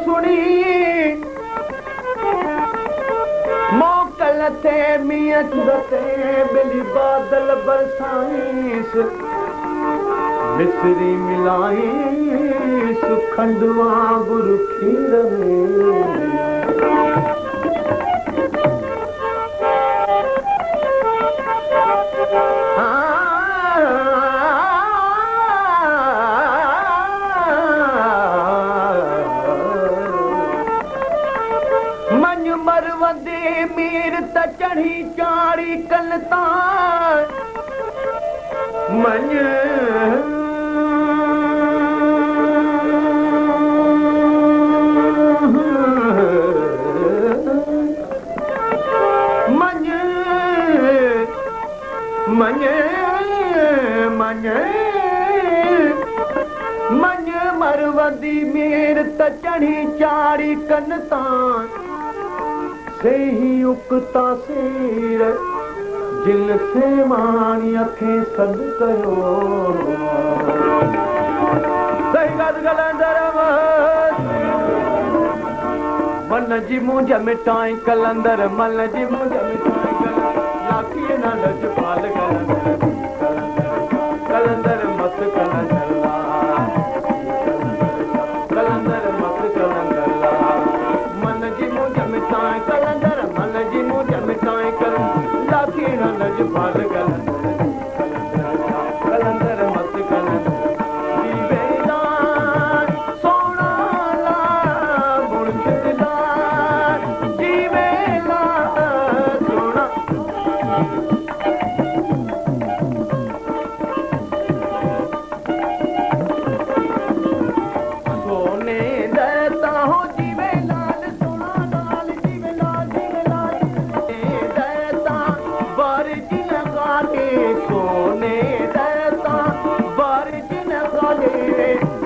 सुनी मोकल थे मियां दते बिली बादल बरसाईस मिसरी मिलाई सुखंडवा गुरु खीर मन मरवंदी मीर त चढ़ी चाड़ी कलता मन मन मन मन मरवंदी मीर त चढ़ी चाड़ी कनता से ही उकता सिर जिल से मानी अखें सद कयो सही गलंदर मन जी मुंझ मिटाई कलंदर मन जी मुंझ मिटाई लाखी न लजपाल कलंदर मत कलंदर कलंदर मत कलंदर मन जी मुंझ मिटाए कलंदर मन जी मुंझ मिटाए कर लाखी न लजपाल कलंदर मत कलंदर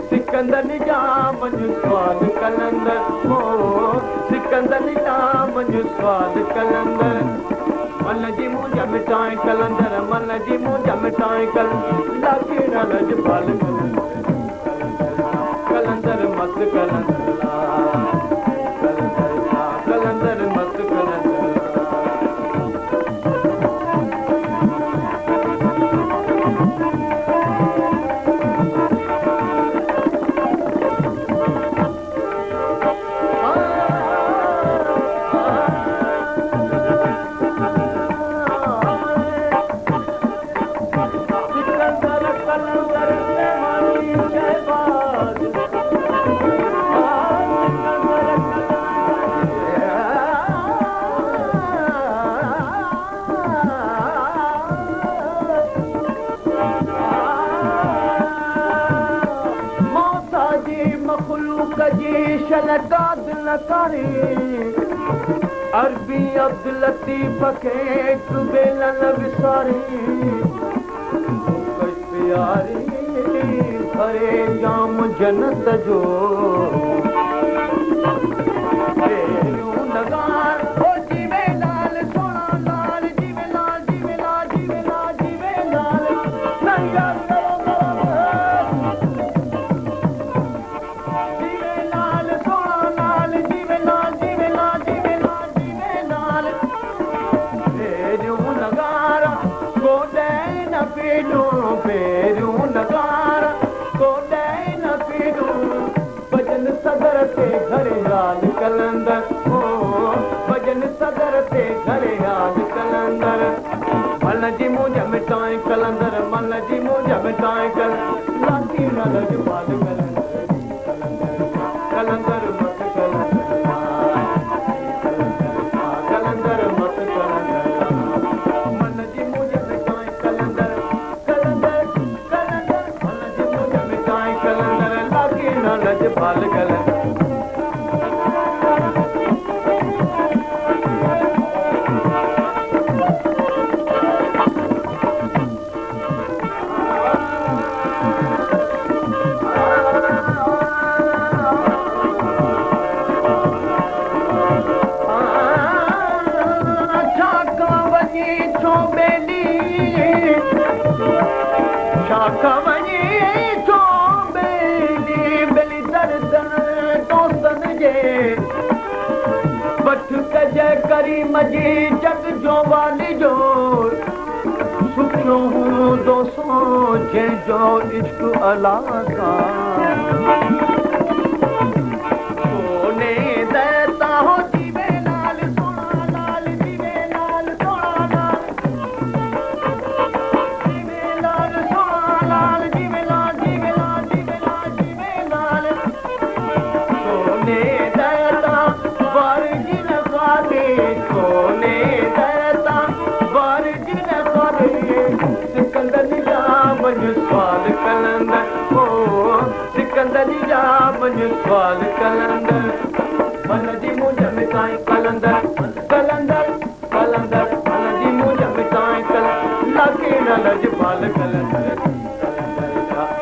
सिकंदर निजाम जो स्वाद कलंदर हो सिकंदर निजाम जो स्वाद कलंदर मन जी मुंझ मिटाए कलंदर मन जी मुंझ मिटाए कल लाखी न लजपाल कलंदर मत कलंदर कलंदर मत कलंदर अरबी अब्दुल लतीफ के कुबेला विसारी प्यारी भरे जाम जन्नत जो नगार हो जीवे लाल सोना लाल जीवे लाल जीवे लाल जीवे लाल जीवे लाल नैया जीवे लाल सोना लाल जीवे लाल जीवे लाल जीवे लाल जीवे लाल पेरू नगारा कोडे न पीडू पेरू नगारा कोडे न पीडू भजन सदर ते घरे राज कलंदर हो भजन सदर ते घरे राज कलंदर मन जी मुंझ मिटाए कलंदर मन जी मुंझ मिटाए कल लाठी न लजपाल कलंदर मत कलंदर कलंदर मत कलंदर मन जी मुंझ मिटाए कलंदर कलंदर कलंदर मन जी मुंझ मिटाए कलंदर लाठी न लजपाल कलंदर कवनी तो बेली बेली दर दर तो सन जे करीम जी जग जो वाली जो सुखियो हूँ दोस्तों जंहिंजो इश्क अला सां सोने देता हो जीवे लाल सोना लाल जीवे लाल सोना लाल जीवे लाल सोना लाल जीवे लाल जीवे लाल जीवे लाल जीवे लाल सोने देता वर जिन खाते सोने देता वर जिन खाते सिकंदर जा वञ सवाल कलंदर ओ सिकंदर जा वञ सवाल कलंदर मन जी मुंझ में ताईं कलंदर कलंदर कलंदर मन जी मुंझ में ताईं कलंदर लाके न लजपाल कलंदर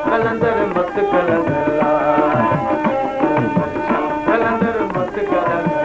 कलंदर मत कलंदर कलंदर मत कलंदर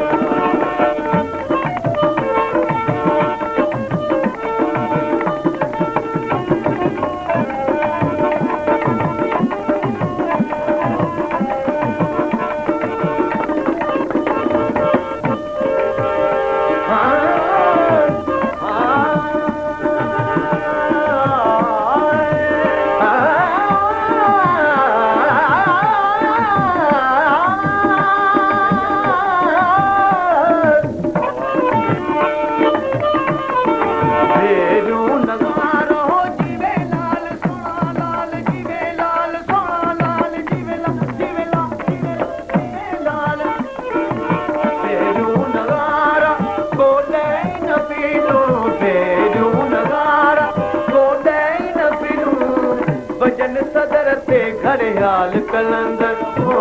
सदर ते घड़ियाल कलंदर ओ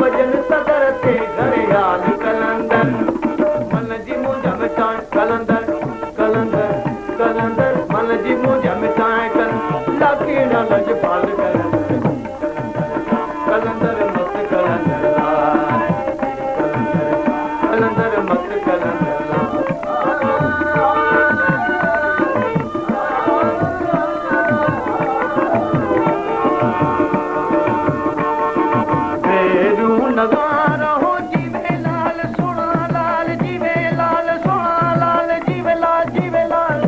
भजन सदर ते घड़ियाल कलंदर मन जी मुंझ में ताईं कलंदर कलंदर कलंदर मन जी मुंझ में ताईं कल लाके न लजपाल कलंदर कलंदर मत कलंदर कलंदर मत कलंदर नगारा हो जीवे लाल सोना लाल जीवे लाल सोना लाल जीवे लाल जीवे लाल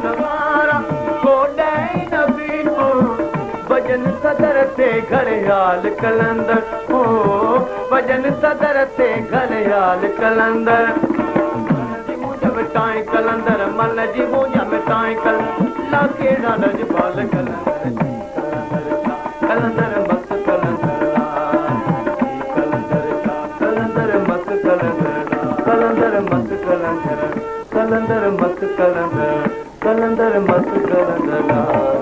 नगारा गोडे न बीनो भजन सदर ते घड़ियाल कलंदर हो भजन सदर ते घड़ियाल कलंदर जी मुंझ में ताईं कलंदर मन जी मुंझ में ताईं कल लाके न लजपाल कलंदर कलंदर मत कलंदर कलंदर मत कलंदर कलंदर मत कलंदर कलंदर मत कलंदर